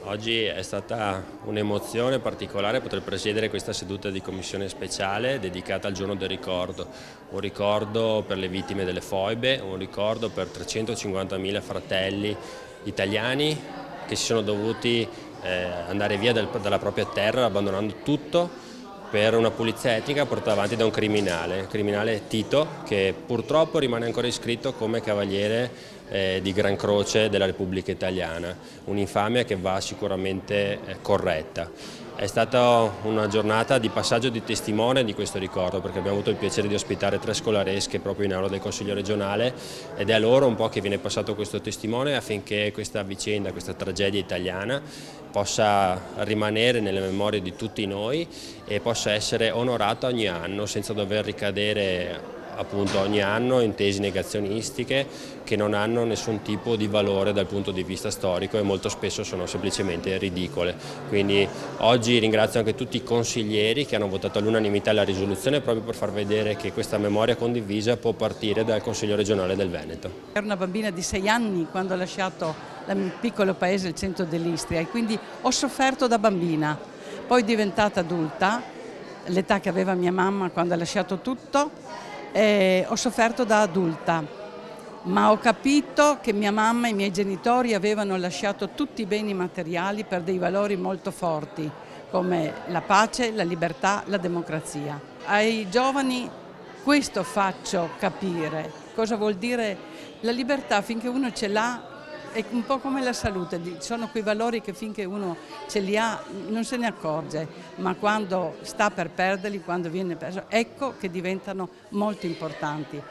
Oggi è stata un'emozione particolare poter presiedere questa seduta di commissione speciale dedicata al giorno del ricordo, un ricordo per le vittime delle foibe, un ricordo per 350.000 fratelli italiani che si sono dovuti andare via dalla propria terra abbandonando tutto per una pulizia etnica portata avanti da un criminale, il criminale Tito, che purtroppo rimane ancora iscritto come cavaliere di Gran Croce della Repubblica Italiana, un'infamia che va sicuramente corretta. È stata una giornata di passaggio di testimone di questo ricordo, perché abbiamo avuto il piacere di ospitare 3 scolaresche proprio in aula del Consiglio regionale ed è a loro un po' che viene passato questo testimone affinché questa vicenda, questa tragedia italiana possa rimanere nelle memorie di tutti noi e possa essere onorata ogni anno senza dover ricadere appunto ogni anno in tesi negazionistiche che non hanno nessun tipo di valore dal punto di vista storico e molto spesso sono semplicemente ridicole. Quindi oggi ringrazio anche tutti i consiglieri che hanno votato all'unanimità la risoluzione proprio per far vedere che questa memoria condivisa può partire dal Consiglio regionale del Veneto. Ero una bambina di 6 anni quando ho lasciato il piccolo paese, il centro dell'Istria, e quindi ho sofferto da bambina, poi diventata adulta, l'età che aveva mia mamma quando ha lasciato tutto. Ho sofferto da adulta, ma ho capito che mia mamma e i miei genitori avevano lasciato tutti i beni materiali per dei valori molto forti, come la pace, la libertà, la democrazia. Ai giovani questo faccio capire, cosa vuol dire la libertà finché uno ce l'ha. È un po' come la salute, sono quei valori che finché uno ce li ha non se ne accorge, ma quando sta per perderli, quando viene perso, ecco che diventano molto importanti.